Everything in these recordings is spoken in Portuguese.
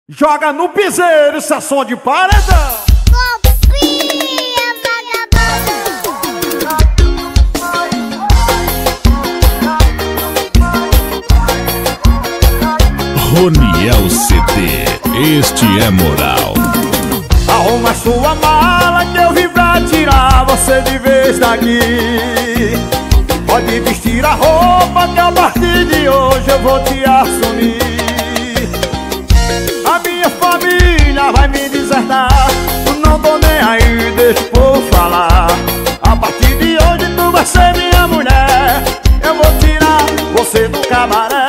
Joga no piseiro, isso é som de paredão. Copinha Roniel CD, este é moral. Arruma sua mala que eu vim pra tirar você de vez daqui. Pode vestir a roupa que a partir de hoje eu vou te assumir. A minha família vai me desertar, não tô nem aí, deixa o povo falar. A partir de hoje tu vai ser minha mulher, eu vou tirar você do cabaré.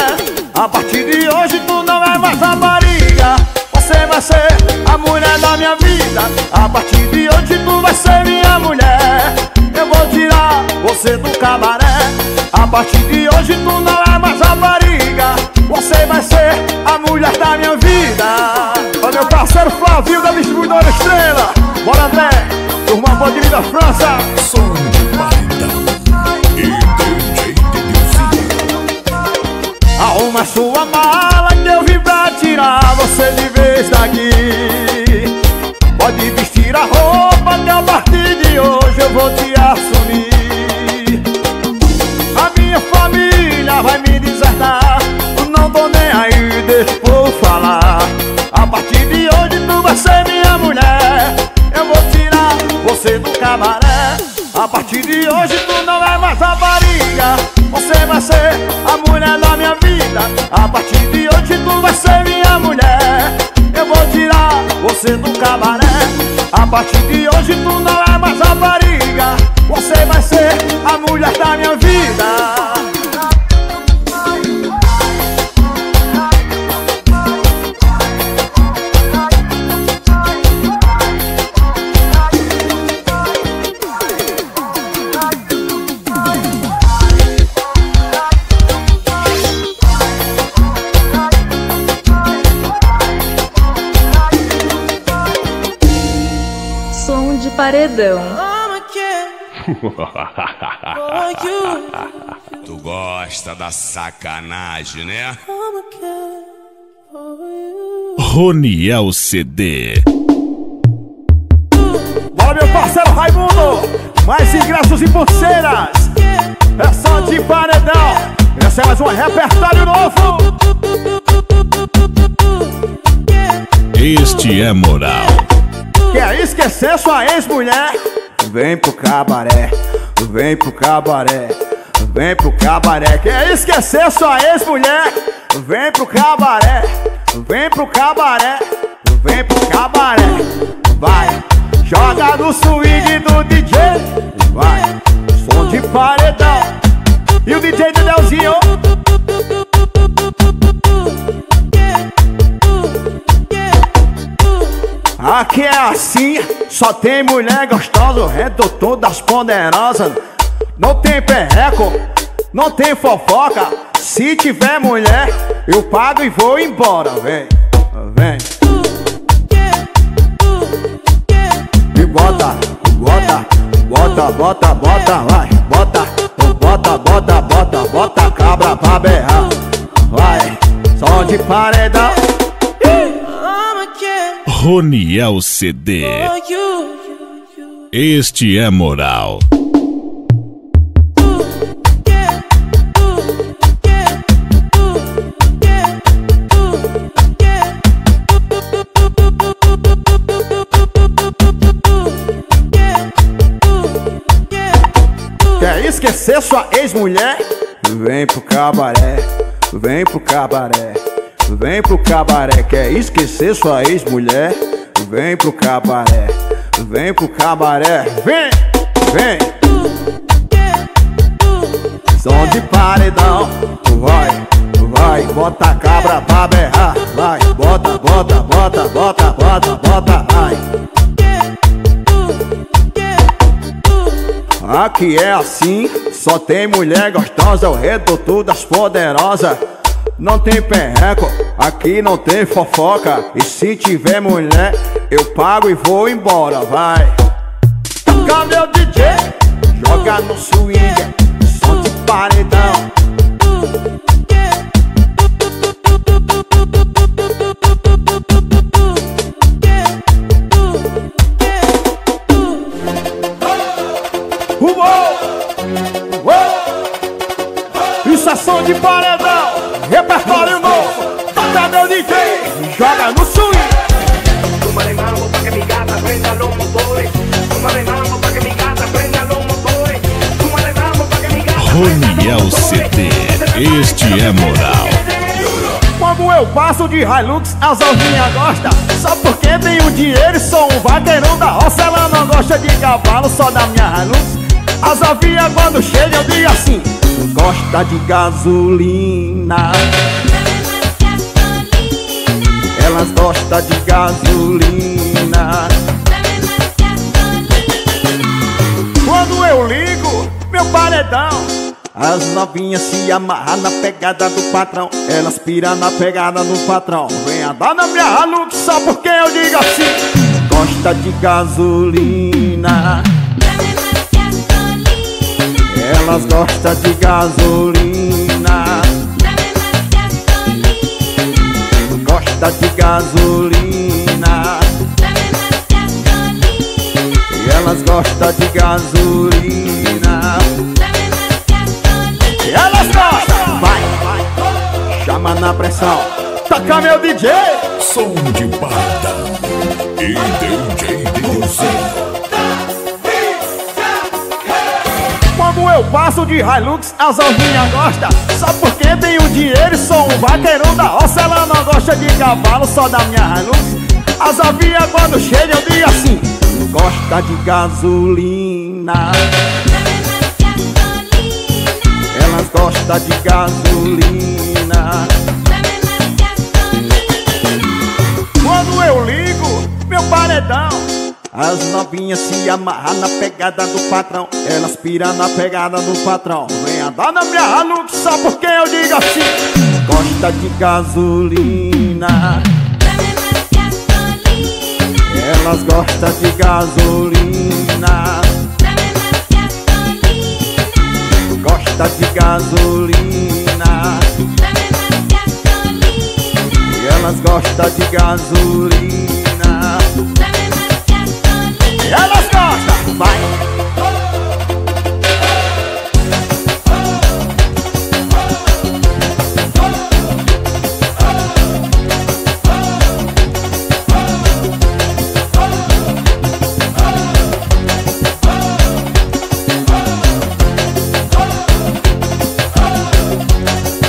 A partir de hoje tu não é mais rapariga, você vai ser a mulher da minha vida. A partir de hoje tu vai ser minha mulher, eu vou tirar você do cabaré. A partir de hoje tu não é mais rapariga, você vai ser a mulher da minha vida. Olha meu parceiro Flavio da distribuidora Estrela. Bora André, turma boa de da França. Som de paredão e DJ Dedilzinho. Arruma sua mala que eu vim pra tirar você de vez daqui. Pode vestir a roupa que a partir de hoje eu vou te assumir. A minha família vai me desertar, não tô nem aí, deixa o povo falar. A partir de hoje tu vai ser minha mulher, eu vou tirar você do cabaré. A partir de hoje tu não é mais rapariga, você vai ser a mulher da minha vida. A partir de hoje tu vai ser minha mulher, eu vou tirar você do cabaré. A partir de hoje tu não é mais rapariga, você vai ser a mulher da minha vida. Som de paredão. Tu gosta da sacanagem, né? Roniel CD. Bora meu parceiro Raimundo, mais ingressos e pulseiras. É só de paredão, essa é mais um repertório novo. Este é moral. Quer esquecer sua ex-mulher? Vem pro cabaré, vem pro cabaré, vem pro cabaré. Quer esquecer sua ex-mulher? Vem pro cabaré, vem pro cabaré, vem pro cabaré. Vai, joga no swing do DJ, vai, som de paredão. E o DJ Dedelzinho. Aqui é assim, só tem mulher gostosa, o redutor das poderosas. Não tem perreco, não tem fofoca. Se tiver mulher, eu pago e vou embora. Vem, vem. E bota, bota, bota, bota, bota, vai. Bota, bota, bota, bota, bota a cabra pra berrar. Vai, som de paredão. Roniel CD. Este é moral. Quer esquecer sua ex-mulher? Vem pro cabaré, vem pro cabaré, vem pro cabaré. Quer esquecer sua ex-mulher? Vem pro cabaré, vem pro cabaré. Vem, vem. Som de paredão. Vai, vai, bota a cabra pra berrar. Vai, bota, bota, bota, bota, bota, bota, vai. Aqui é assim, só tem mulher gostosa, o redutor das poderosas. Não tem perreco, aqui não tem fofoca. E se tiver mulher, eu pago e vou embora, vai. Cadê o DJ? Joga no swing, som de paredão. joga no swing. Súmale mambo pa' que mi gata prenda los motores. Súmale mambo pa' que mi gata prenda los motores. Súmale mambo pa' que mi gata Roniel CD, este é moral. Quando eu passo de Hilux, as alvinhas gostam. Só porque tenho dinheiro e sou um vaqueirão da roça. Ela não gosta de cavalo, só da minha Hilux. As alvinhas quando chegam eu digo assim: gosta de gasolina. Elas gostam de gasolina. Quando eu ligo meu paredão, as novinhas se amarram na pegada do patrão. Elas piram na pegada do patrão. Vem andar na minha Hilux só porque eu digo assim: gosta de gasolina. Elas gostam de gasolina. Gosta de gasolina. E elas gostam de gasolina. E elas gostam. Vai, chama na pressão. Toca meu DJ. Som de banda e DJ Deusinho. Quando eu passo de Hilux, as alvinhas gostam. Só porque tenho dinheiro e sou um vaqueirão da roça. Ela não gosta de cavalo, só da minha Hilux. As alvinhas quando chegam eu digo assim: gosta de gasolina. Elas gostam de gasolina. Quando eu ligo meu paredão, as novinhas se amarram na pegada do patrão. Elas piram na pegada do patrão. Vem andar na minha Hilux só porque eu digo assim: gosta de gasolina. Elas gostam de gasolina. Gosta de gasolina. E elas gostam de gasolina. E elas gostam, vai!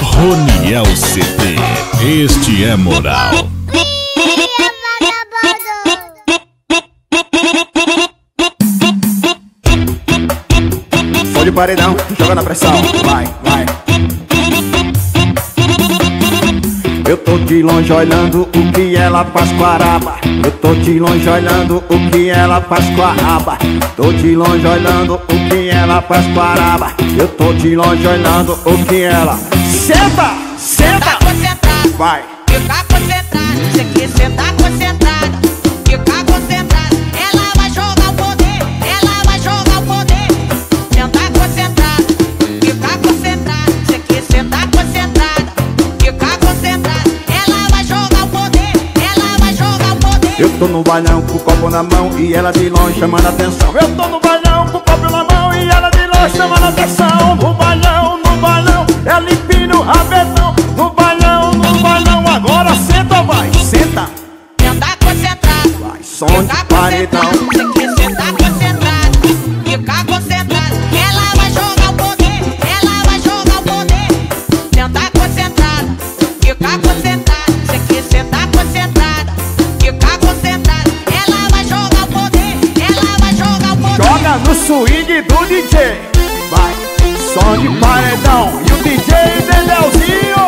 Roniel CD, este é moral. Som de paredão, joga na pressão, vai, vai. Eu tô de longe olhando o que ela faz com a raba. Eu tô de longe olhando o que ela faz com a raba. Tô de longe olhando o que ela faz com a raba. Eu tô de longe olhando o que ela... Senta, senta, vai. Fica concentrado, você quer sentar concentrado. Fica concentrado, ela vai jogar o poder. Ela vai jogar o poder. Sentar concentrado, fica concentrado, você quer sentar concentrado. Fica concentrado, ela vai jogar o poder. Ela vai jogar o poder. Eu tô no bailão com o copo na mão e ela de longe chamando a atenção. Eu tô no bailão com o copo na mão e ela de longe chamando a atenção. No bailão, ela empina o rabetão. No bailão, agora senta, vai, senta. Senta concentrado, vai, som de paredão. Você quer sentar concentrado, fica concentrado. Ela vai jogar o poder, ela vai jogar o poder. Senta concentrado, fica concentrado. Você quer sentar concentrado, fica concentrado. Ela vai jogar o poder, ela vai jogar o poder. Joga no swing do DJ, vai, som de paredão. E o DJ Deusinho.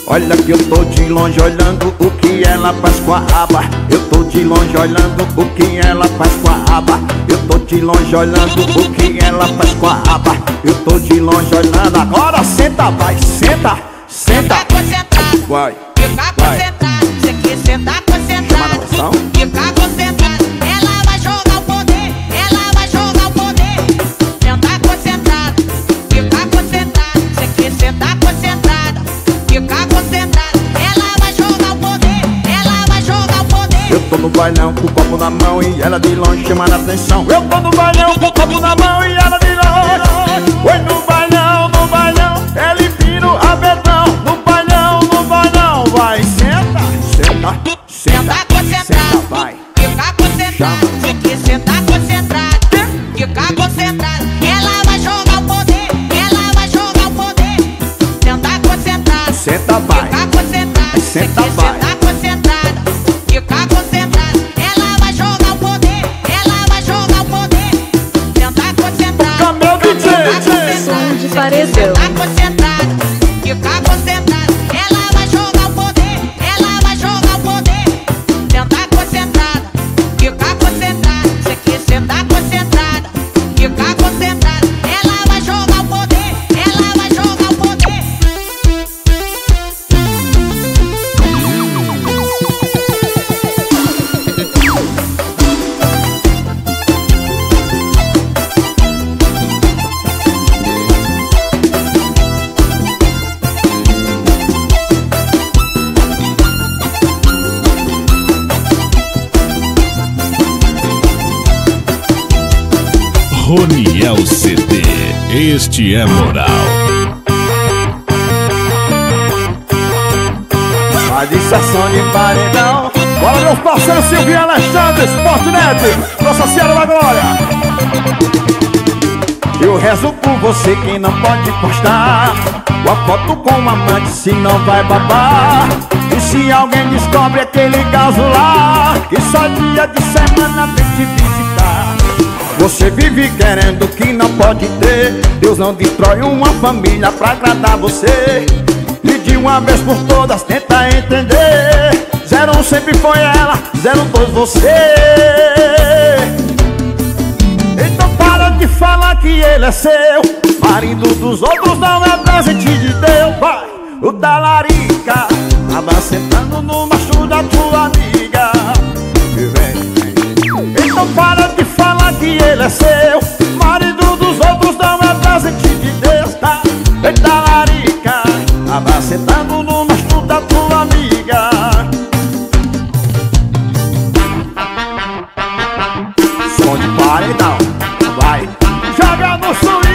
Olha que eu tô de longe olhando o que ela faz com a raba. Eu tô de longe olhando o que ela faz com a raba. Eu tô de longe olhando o que ela faz com a raba. Eu tô de longe olhando, agora senta, vai, senta, senta. Fica concentrado, vai, fica concentrado. Você quer sentar concentrado, fica concentrado. Ela vai jogar o poder, ela vai jogar o poder. Sentar concentrado, fica concentrado. Você quer sentar concentrado, fica concentrado. Ela vai jogar o poder, ela vai jogar o poder. Eu tô no bailão com o copo na mão e ela de longe chamando a atenção. Eu tô no bailão com o copo na mão e ela de longe. Oi, no bailão. senta, vai. Fica concentrada, Senta, você vai. senta concentrada. Fica concentrada. Ela vai jogar o poder, ela vai jogar o poder. Senta concentrada. Meu DJ, Som de paredão. Fica concentrada, fica concentrada. Ela vai jogar o poder, ela vai jogar o poder. Senta concentrada, fica concentrada. Você quer sentar concentrada, fica concentrada. Ela vai jogar o poder, ela vai jogar o poder. Roniel CD, este é moral. a disserção de paredão. Bora, meus parceiros, Silvio Alexandre, Sportnet, Nossa Senhora da Glória. Eu rezo por você que não pode postar uma foto com um amante, se não vai babar. E se alguém descobre aquele caso lá, que só dia de semana vem te visitar. Você vive querendo o que não pode ter. Deus não destrói uma família pra agradar você. E de uma vez por todas tenta entender. 01 sempre foi ela, 02 você. Então para de falar que ele é seu. Marido dos outros não é presente de Deus. Vai, o da larica tava sentando no macho da tua amiga. E vem. Então para de falar que ele é seu. Marido dos outros não é presente de Deus, tá? Eita larica tava sentando no macho da tua amiga. Som de paredão, vai, joga no swing.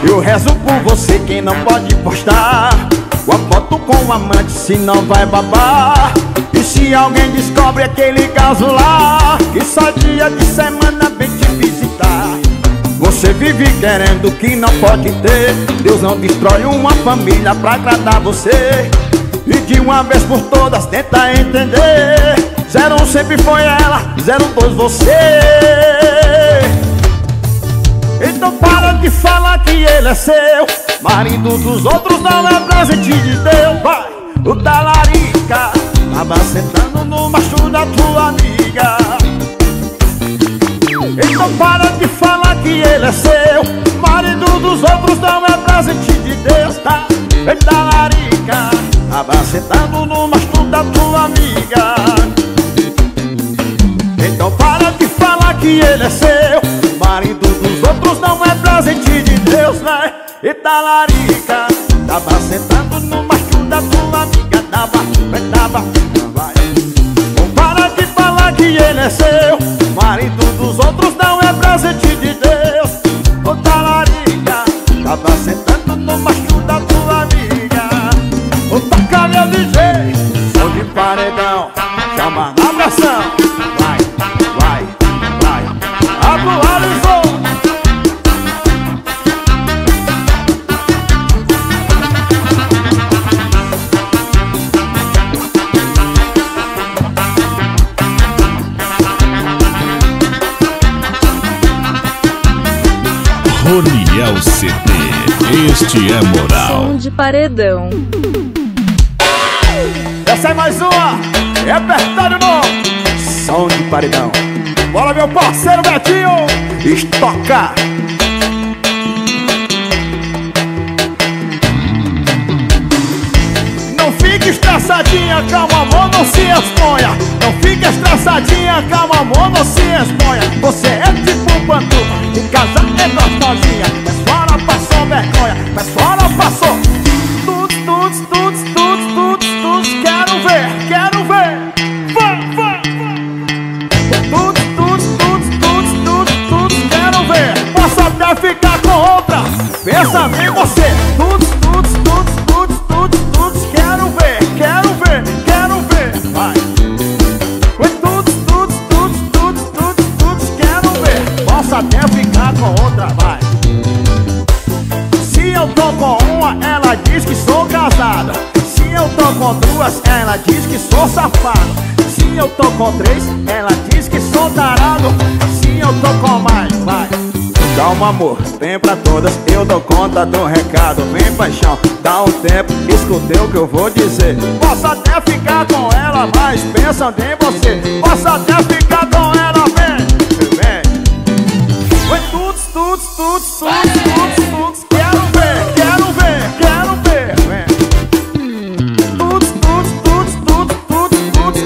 Eu rezo por você que não pode postar uma foto com um amante, se não vai babar. E se alguém descobre aquele caso lá, que só dia de semana vem te visitar. Você vive querendo o que não pode ter. Deus não destrói uma família pra agradar você. E de uma vez por todas tenta entender. 01 sempre foi ela, 02 você. Então para de falar que ele é seu. Marido dos outros não é presente de Deus. Vai, o da larica tava sentando no macho da tua amiga. Então para de falar que ele é seu. Marido dos outros não é presente de Deus, tá? Eita larica tava sentando no macho da tua amiga. Então para de falar que ele é seu. Marido dos outros não é presente de Deus, né? Eita larica tava sentando no macho da tua amiga. Tava, vai. Então para de falar que ele é seu. Marido dos outros não é presente de Deus. Eita larica tava sentando no macho da tua amiga. Ô toca meu DJ, som de paredão, chama na pressão. Vai, vai, vai, atualizou. Roniel CD, este é moral. Som de paredão. Essa é mais uma, repertório novo, som de paredão. Bora meu parceiro Betinho, estoca. Não fique estressadinha, calma amor, não se exponha. Não fique estressadinha, calma amor, não se exponha. Você é tipo um pantufa, em casa é gostosinha. Mas fora passou vergonha, mas fora passou. Tuts, quero ver, quero ver. Vai, vai, vai. Tuts, quero ver. Posso até ficar com outra, pensa em você. Tuts, quero ver, quero ver, quero ver. Vai. Tuts, quero ver. até ficar com outra, vai. Se eu tô com uma, ela diz que sou casada. Se eu tô com duas, ela diz que sou safado. Se eu tô com três, ela diz que sou tarado. Se eu tô com mais, vai. Calma amor, vem pra todas, eu dou conta do recado. Vem paixão, dá um tempo, escutei o que eu vou dizer. Posso até ficar com ela, mas pensando em você. Posso até ficar com ela, vem, vem. Oi, tudo, quero ver, vem. Tudo,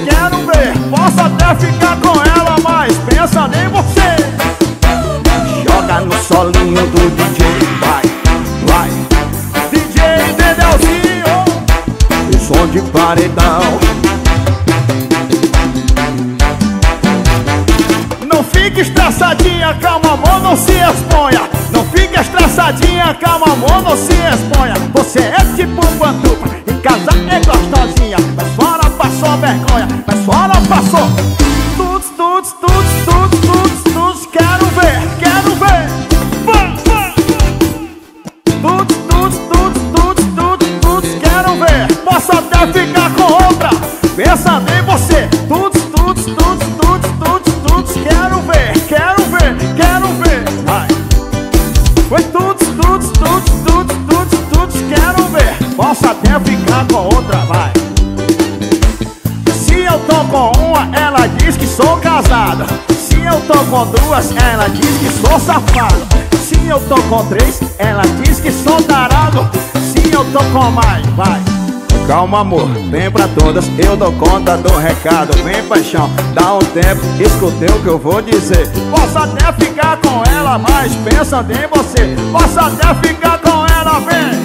quero ver. Posso até ficar com ela, mas pensando em você. Joga no solinho do DJ, vai, vai. DJ Dedelzinho, o som de paredão. Não fique estressadinha, calma amor, não se exponha. Não fique estressadinha, calma amor, não se exponha. Você é tipo pantufa, em casa é gostosinha. Mas fora passou vergonha, mas fora passou. Tudo, quero ver. Vai. Tudo, quero ver. Posso até ficar com outra, pensando em você. Tudo, quero ver. Vai. Oi, tudo, quero ver. Posso até ficar com outra, vai. Se eu tô com uma, ela diz que sou casada. Se eu tô com duas, ela diz que sou safado. Se eu tô com três, ela diz que sou tarado. Se eu tô com mais, vai. Calma amor, vem pra todas, eu dou conta do recado. Vem paixão, dá um tempo, escutei o que eu vou dizer. Posso até ficar com ela, mas pensando em você. Posso até ficar com ela, vem.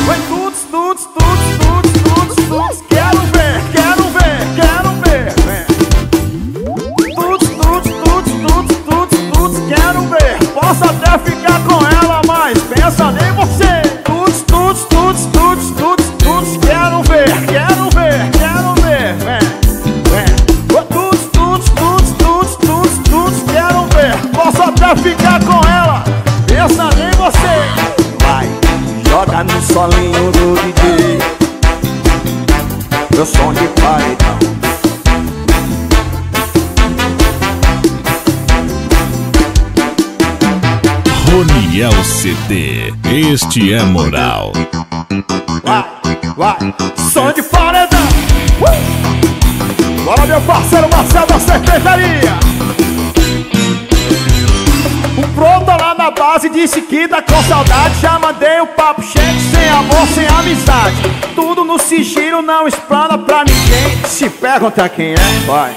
Oi, tudo, quero ver, vem. Tudo, quero ver. Posso até ficar com ela, mas pensando em você. Tudo, quero ver, vem. Tudo, quero ver. Posso até ficar com ela, pensando em você. Vai, joga no solinho do DJ, meu som de paredão. Roniel CD, este é moral. Vai, som de paredão. Bora meu parceiro Marcelo da cervejaria. O pronto lá na base disse que tá com saudade. Já mandei o papo cheio, sem amor, sem amizade. Tudo no sigilo, não explana pra ninguém. Se pergunta quem é, vai.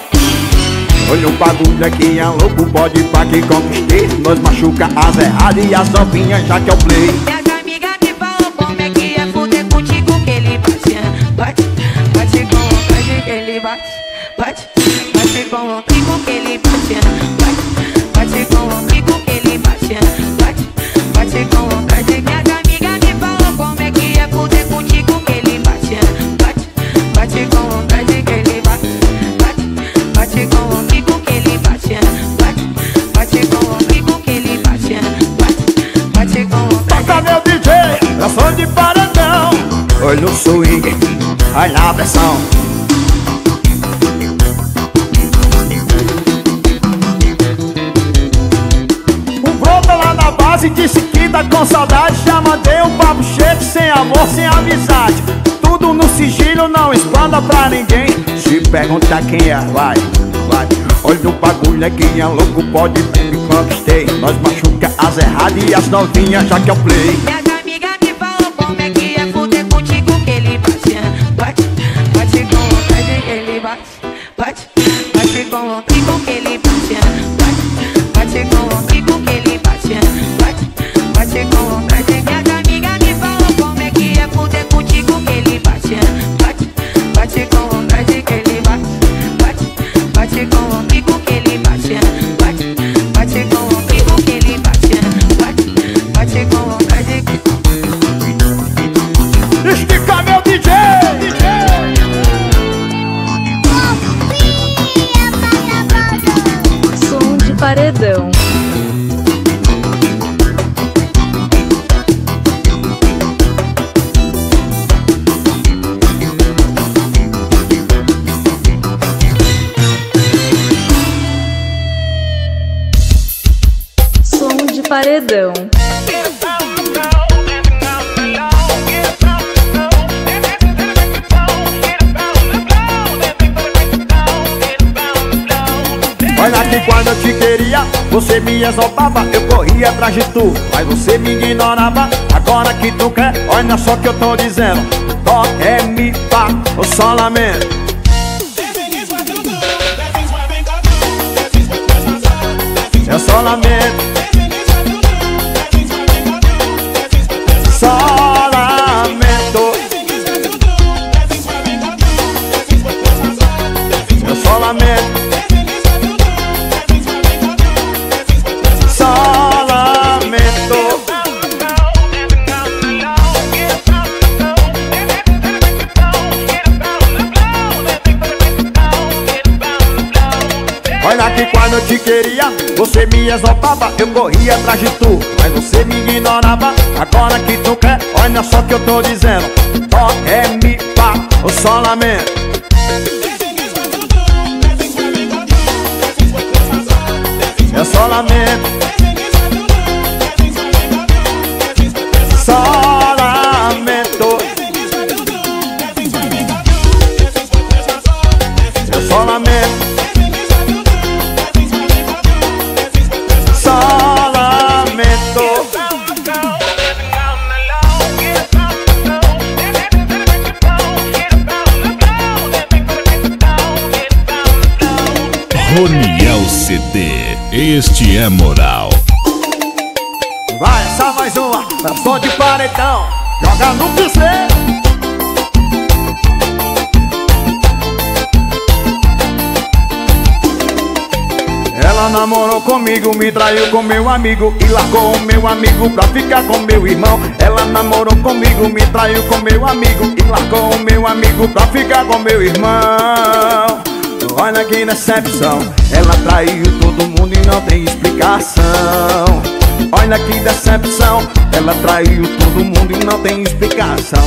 Olha o bagulho aqui é louco, pode pra que conquistei. Nós machuca as erradas e as novinhas já que eu play. Minhas amigas me falam como é que é fuder contigo, que ele bate com vontade, que ele bate com comigo, que ele bate com comigo, que ele bate com vontade. Minhas amigas me falam como é que é fuder contigo, que ele bate com vontade, que ele bate com comigo, que ele bate com comigo, que ele bate com vontade. Toca meu DJ, eu sou de paredão. Olha o swing, olha a pressão. O brota lá na base disse que tá com saudade. Já mandei um papo cheio, sem amor, sem amizade. Tudo no sigilo, não explana pra ninguém. Se perguntar quem é, vai. Olha o bagulho aqui é louco, pode ver que conquistei. Nós machuca as erradas e as novinhas já que eu play. Minhas amigas me falam como é que é fuder contigo, que ele bate com vontade, que ele bate com comigo, que ele bate com comigo, que ele bate com vontade. Minhas amigas me falam como é que é fuder contigo, que ele bate com vontade, que ele bate com comigo, que ele bate com comigo, que ele bate com vontade. Estica meu DJ. Som de paredão. paredão. Olha que quando eu te queria, você me exaltava, eu corria atrás de tu, mas você me ignorava. Agora que tu quer, olha só que eu tô dizendo: dó, ré, mi, fá, o sol, lamento. É só lamento. Só lamento. É só lamento. Olha que quando eu te queria, você me exaltava, eu corria atrás de tu, mas você me ignorava. Agora que tu quer, olha só que eu tô dizendo: dó, ré, mi, fá, o sol, lamento. É só lamento. Só lamento. É só lamento. Roniel CD, este é moral. Vai, essa mais uma, é só de paredão. Joga no piseiro. Ela namorou comigo, me traiu com meu amigo e largou o meu amigo pra ficar com meu irmão. Ela namorou comigo, me traiu com meu amigo e largou o meu amigo pra ficar com meu irmão. Olha que decepção, ela traiu todo mundo e não tem explicação. Olha que decepção, ela traiu todo mundo e não tem explicação.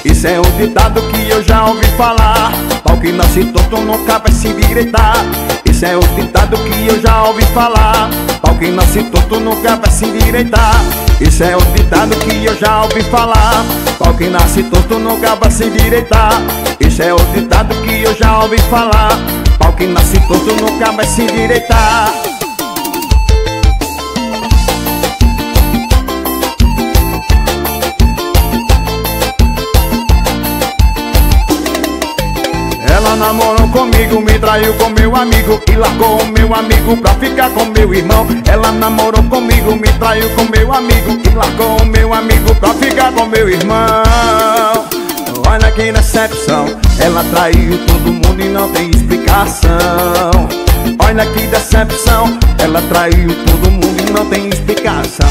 Isso é um ditado que eu já ouvi falar: pau que nasce torto nunca vai se endireitar. Isso é um ditado que eu já ouvi falar: pau que nasce torto nunca vai se endireitar. Isso é um ditado que eu já ouvi falar: pau que nasce torto nunca vai se endireitar. Isso é um ditado que eu já ouvi falar: pau que nasce torto nunca vai se endireitar. Ela namorou comigo, me traiu com meu amigo e largou o meu amigo pra ficar com meu irmão. Ela namorou comigo, me traiu com meu amigo e largou o meu amigo pra ficar com meu irmão. Olha que decepção, ela traiu todo mundo e não tem explicação. Olha que decepção, ela traiu todo mundo e não tem explicação.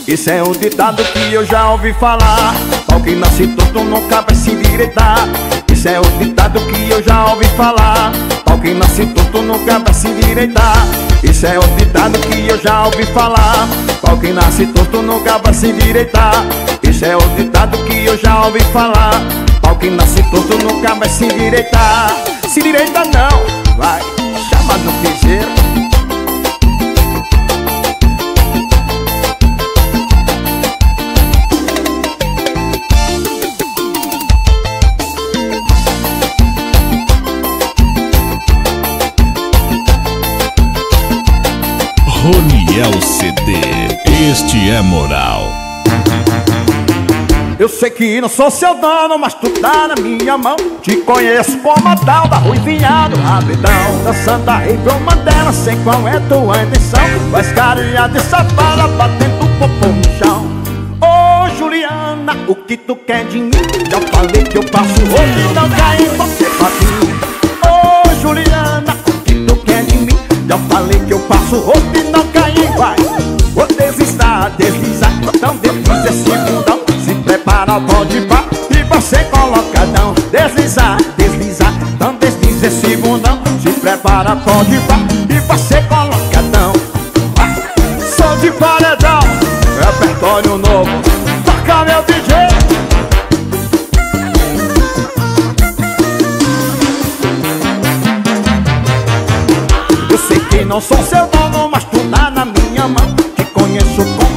Isso é um ditado que eu já ouvi falar: pau que nasce torto nunca vai se endireitar. Isso é um ditado que eu já ouvi falar: pau que nasce torto nunca vai se endireitar. Isso é um ditado que eu já ouvi falar: pau que nasce torto nunca vai se endireitar. Isso é um ditado que eu já ouvi falar: pau que nasce torto nunca vai se endireitar. Se endireita não, vai, chama no piseiro. Roniel CD, este é moral. Eu sei que não sou seu dono, mas tu tá na minha mão. Te conheço como a tal da Ruivinha do Rabidão, dançando a rei pra uma delas, sei qual é tua intenção. Faz carinha de safada, batendo o popô no chão. Ô Juliana, o que tu quer de mim? Já falei que eu passo o rosto e não cai em você papinho. Ô Juliana, o que tu quer de mim? Já falei que eu passo o rosto e não cai em vai. Vou deslizar, deslizar, então desliza esse bundão. Se prepara, pode ir pá e você colocadão. Deslizar, deslizar, então desliza esse bundão. Se prepara, pode ir pá e você colocadão. Som de paredão, repertório novo, toca meu DJ. Eu sei que não sou seu dono, mas tu tá na minha mão. Te conheço como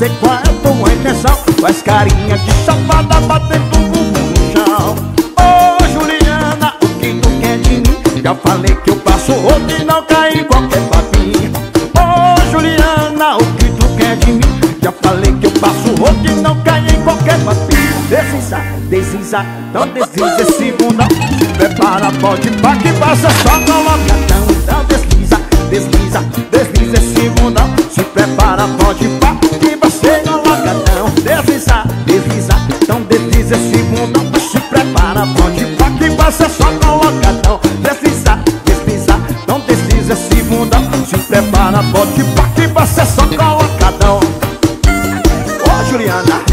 sei qual é a tua intenção. Faz carinha de safada, batendo o bumbum no chão. Ô Juliana, o que tu quer de mim? Já falei que eu passo outro e não caio em qualquer papinho. Ô Juliana, o que tu quer de mim? Já falei que eu passo outro e não caio em qualquer papinho. Desliza, desliza, então desliza esse bundão. Se prepara, pode pá que passa só colocadão. Então desliza, desliza, desliza esse bundão. Se prepara, pode pá que você colocadão. Desliza, desliza, então desliza esse bundão. Se prepara, pode pá que passa só colocadão. Desliza, desliza, então desliza esse bundão. Se prepara, pode pá que passa só colocadão. Ô Juliana,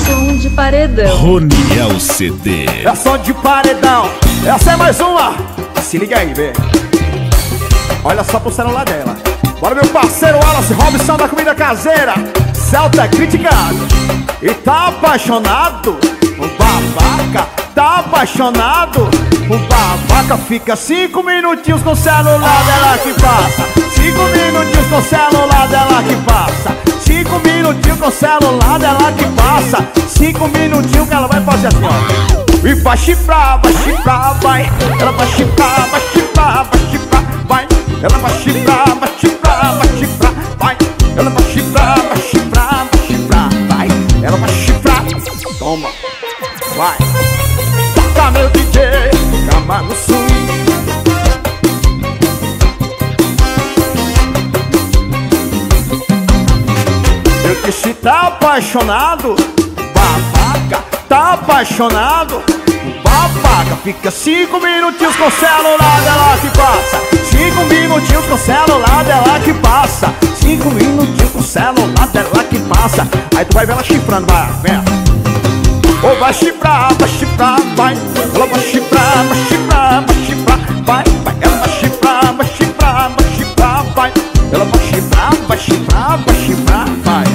Som de paredão. Roniel CD. é som de paredão. Essa é mais uma. Se liga aí, vê. Olha só pro celular dela. Bora, meu parceiro Wallace Robson da comida caseira. Celta criticado e tá apaixonado. O babaca tá apaixonado. O babaca fica 5 minutinhos com o celular dela que passa. 5 minutinhos com o celular dela que passa. 5 minutinhos com o celular dela que passa. 5 minutinhos que ela vai fazer assim, ó. E vai chifrar, vai. Ela vai chifrar, vai. Ela vai chifrar, vai. Ela vai chifrar, vai. Ela vai chifrar. Toma, vai. Toca meu DJ, cama no swing. Eu disse tá apaixonado, babaca, tá apaixonado. Babaca fica 5 minutinhos com o celular dela que passa. 5 minutinhos com o celular dela que passa. 5 minutinhos com o celular dela que passa. Aí tu vai ver ela chifrando, vai, vem. Ou vai chifrar, vai. Ela vai chifrar, vai. Ela vai chifrar, vai. Ela vai chifrar, vai.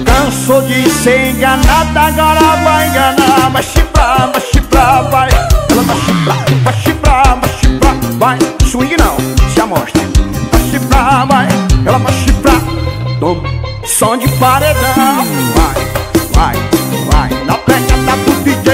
Cansou de ser enganada, agora vai enganar. Vai chifrar, vai. Ela vai chifrar, vai. Swing não, se amostra. Vai chifrar, vai. Ela vai chifrar. Toma, som de paredão. Vai. Na pegada do DJ.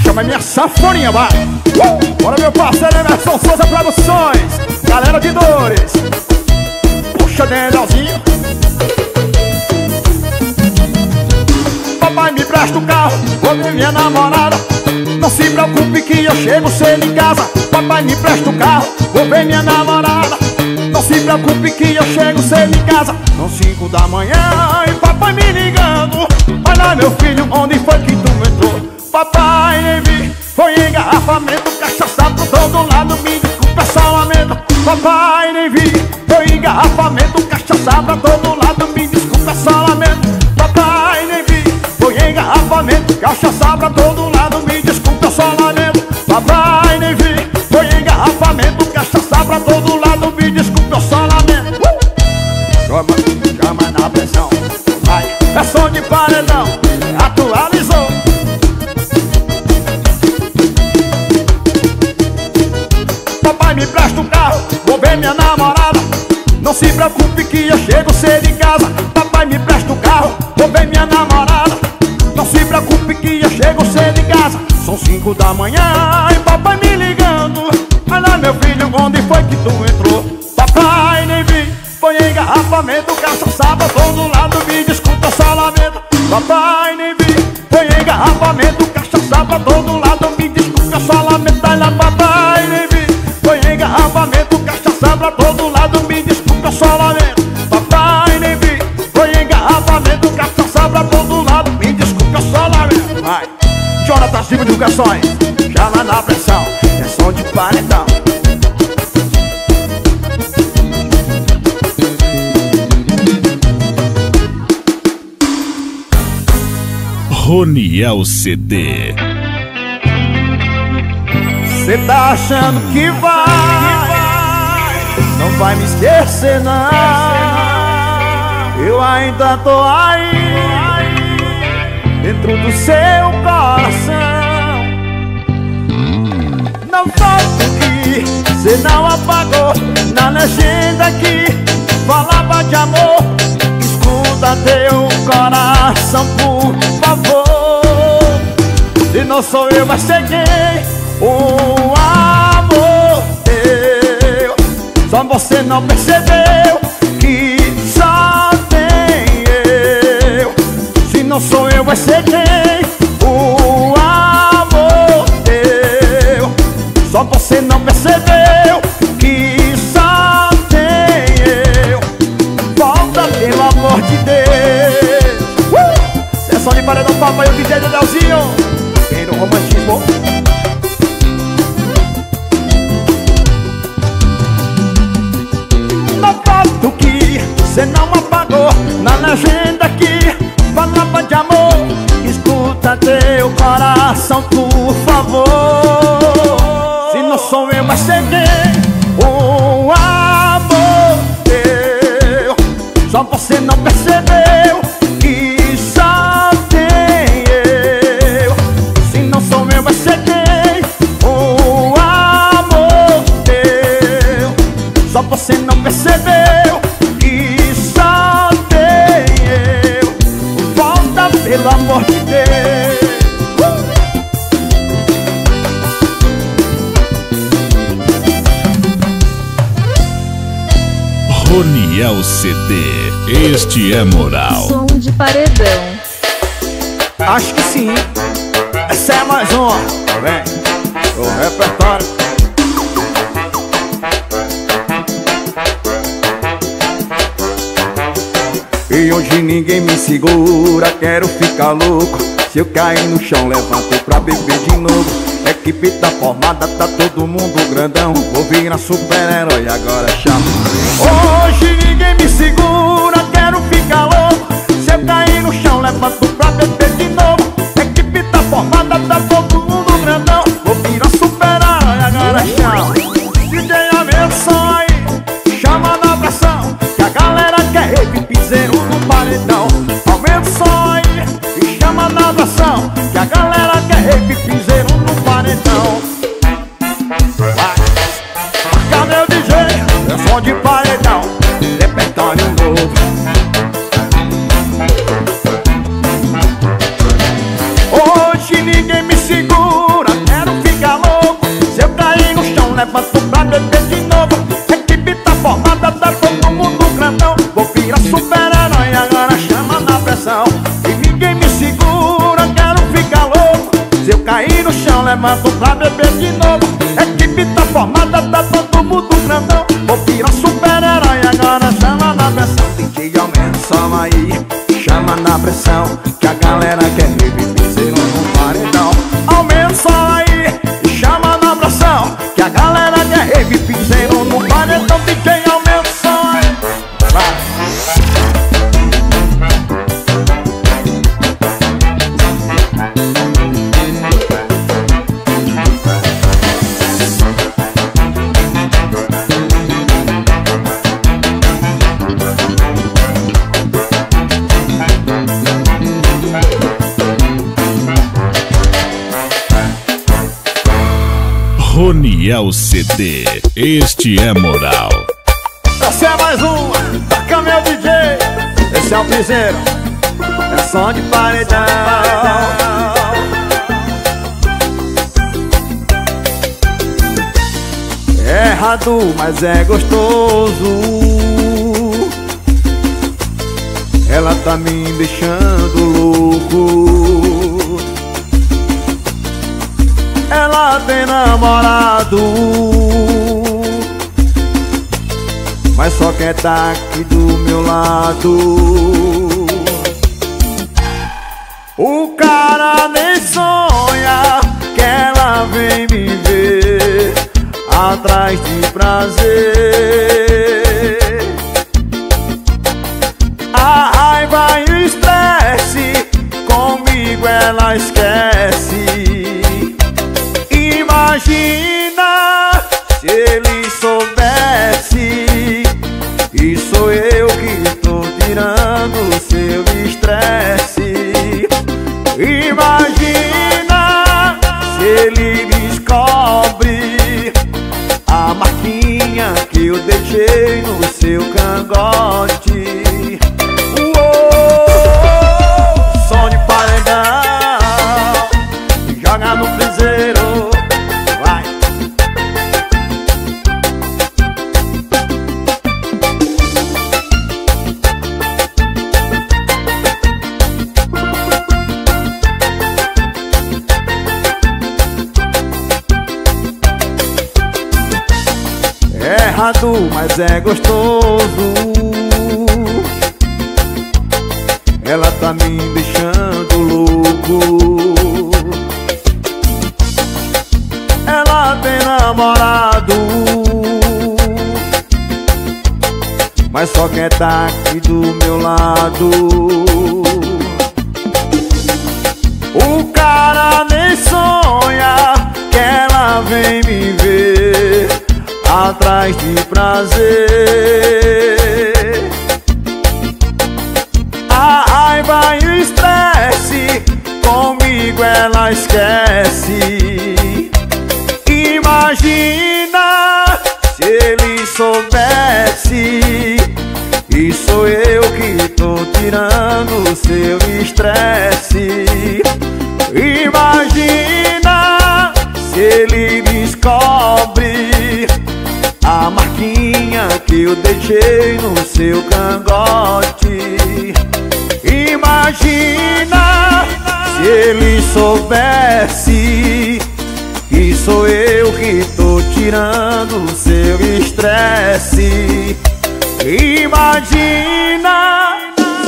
Chama minha sanfoninha, vai. Bora, meu parceiro Emerson Souza Produções. Galera de Dores, puxa Danielzinho. Papai me presta o carro, vou ver minha namorada. Não se preocupe que eu chego cedo em casa. Papai me presta o carro, vou ver minha namorada. Não se preocupe que eu chego cedo em casa. São 5 da manhã e papai me ligando. Olha meu filho, onde foi que tu entrou? Papai nem vi, foi engarrafamento, cachaça por todo lado, me desculpa, só lamento. Papai nem vi, foi engarrafamento, cachaça pra todo lado, me desculpa, só lamento. Papai nem vi, foi engarrafamento, cachaça pra todo lado, me desculpa, só lamento. Papai nem vi, foi engarrafamento, cachaça pra todo lado, me desculpa, só lamento. Chama na pressão, vai, é som de paredão, atualizou. Papai me presta um carro, vou ver minha namorada. Não se preocupe que eu chego cedo em casa. Papai me presta um carro, vou ver minha namorada. Não se preocupe que eu chego cedo em casa. São 5 da manhã e papai me ligando. Olha meu filho, onde foi que tu entrou? Papai nem vi, foi engarrafamento, cachaça pra todo lado, me desculpa, só lamento. Papai nem vi, foi engarrafamento, cachaça pra todo lado, me desculpa, só lamento. Olha papai nem vi, foi engarrafamento, cachaça pra todo lado, me desculpa, só lamento. Papai nem vi, foi engarrafamento, cima dos garçons, chama na pressão, é som de paredão. Roniel CD. Cê tá achando que não vai me esquecer não. Eu ainda tô aí, dentro do seu coração. Não falta que cê não apagou na legenda que falava de amor. Escuta teu coração, por favor. Se não sou eu, vai ser quem? O amor teu. Só você não percebeu que só tem eu. Se não sou eu, vai ser quem? O amor teu. Só você não percebeu que só tem eu. Volta, pelo amor de Deus. Sessão de paredão, papai, o DJ do Delzinho. Quem no romantismo? Do que cê não apagou na legenda que falava de amor. Escuta teu coração, por favor. Se não sou eu, vai ser quem? O amor teu. Só você não percebeu que só tem eu. Se não sou eu, vai ser quem? O amor teu. Só você não percebeu que só tem eu. Volta, pelo amor de Deus. Roniel CD, este é moral. Som de paredão. Acho que sim. Essa é mais uma. Vem, o repertório. E hoje ninguém me segura, quero ficar louco. Se eu cair no chão, levanto pra beber de novo. Equipe tá formada, tá todo mundo grandão. Vou virar super-herói, agora chama. Hoje ninguém me segura, quero ficar louco. Se eu cair no chão, levanto pra beber de novo. Equipe tá formada, tá todo mundo grandão. Vou virar super-herói, agora chama. DJ, aumenta o som aí, chama na pressão, que a galera quer rave, piseiro no paredão. Aumenta o som aí e chama na pressão, que a galera quer rave, piseiro no paredão. Vai, cadê o DJ? É som de paredão, repertório novo. Hoje ninguém me segura, quero ficar louco. Se eu cair no chão, levanto pra beber de novo. Equipe tá formada, tá todo mundo grandão. Vou virar super-herói, agora chama na pressão. E ninguém me segura, quero ficar louco. Se eu cair no chão, levanto pra beber de novo. Equipe tá formada, tá todo mundo grandão. Vou virar super-herói, agora chama na pressão. DJ, aumenta o som aí, chama na pressão, que a galera quer reviver no paredão. Aumenta o som aí e chama na pressão, que a galera quer reviver no paredão. DJ, aumenta o som aí. Vai. Roniel CD, este é moral. Essa é mais uma, toca meu DJ. Esse é o piseiro, é som de paredão. É errado, mas é gostoso. Ela tá me deixando louco. Ela tem namorado, mas só quer tá aqui do meu lado. O cara nem sonha ela vem me ver atrás de prazer. A raiva e o estresse comigo ela esquece. Imagina se ele soubesse, e sou eu que tô tirando o seu estresse. Imagina se ele descobre a marquinha que eu deixei no seu cangote. Som de paredão, joga no piseiro, vai. É errado, mas é gostoso. Ela tá me deixando louco. Ela tem namorado, mas só quer tá aqui do meu lado. O cara nem sonha que ela vem me ver atrás de prazer. A raiva e o estresse comigo ela esquece. Imagina se ele soubesse, e sou eu que tô tirando o seu estresse. Imagina se ele descobre a marquinha que eu deixei no seu cangote. Imagina se ele soubesse, que sou eu que tô tirando o seu estresse. Imagina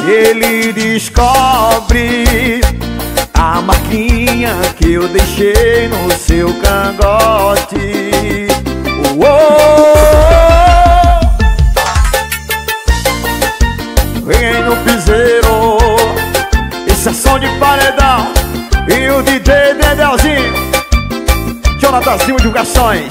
se ele descobre a marquinha que eu deixei no seu cangote. Vem no piseiro, esse é som de paredão. E o DJ Dedelzinho, Jonathanzinho Divulgações.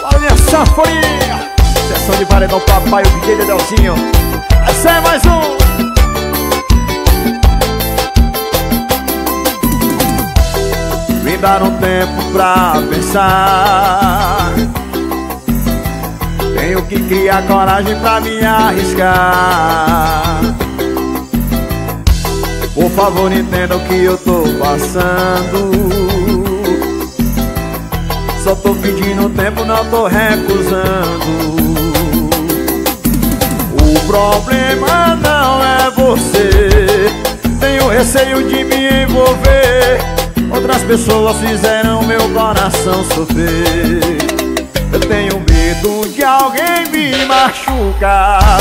Olha minha sanfoninha, sessão de paredão, papai, o DJ Dedelzinho. Essa é mais um. Me dar um tempo pra pensar. Tenho que criar coragem pra me arriscar. Por favor, entenda o que eu tô passando. Só tô pedindo tempo, não tô recusando. O problema não é você. Tenho receio de me envolver. Outras pessoas fizeram meu coração sofrer. Eu tenho medo de alguém me machucar.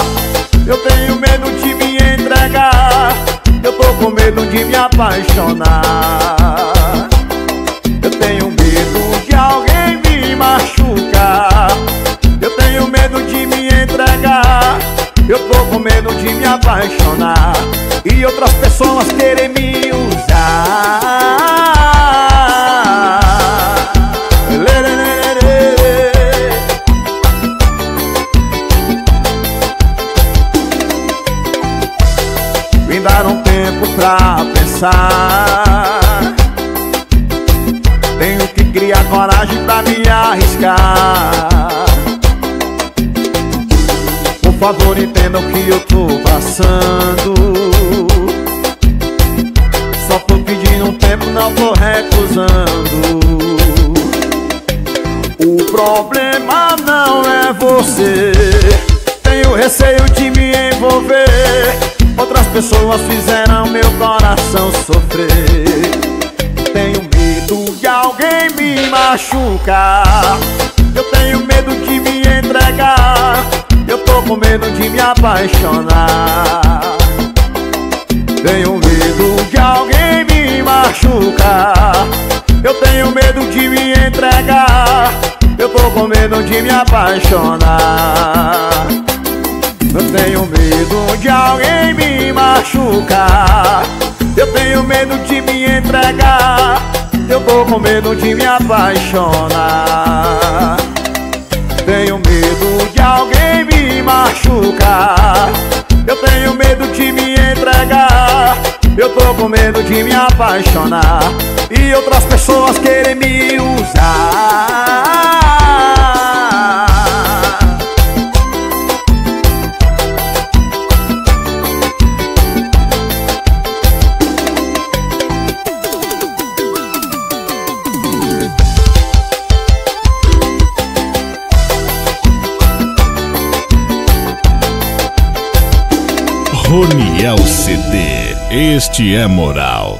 Eu tenho medo de me entregar. Eu tô com medo de me apaixonar. Eu tenho medo de alguém me machucar. Eu tenho medo de me entregar. Eu tô com medo de me apaixonar e outras pessoas querem me usar. Me dar um tempo pra pensar. Tenho que criar coragem pra me arriscar. Por favor, entenda o que eu tô passando. Só tô pedindo um tempo, não tô recusando. O problema não é você. Tenho receio de me envolver. Outras pessoas fizeram meu coração sofrer. Tenho medo de alguém me machucar. Eu tenho medo de me entregar. Eu tô com medo de me apaixonar. Tenho medo de alguém me machucar. Eu tenho medo de me entregar. Eu tô com medo de me apaixonar. Eu tenho medo de alguém me machucar. Eu tenho medo de me entregar. Eu tô com medo de me apaixonar. Tenho medo de alguém me machucar. Eu tenho medo de me entregar. Eu tô com medo de me apaixonar e outras pessoas querem me usar. Roniel CD, este é moral.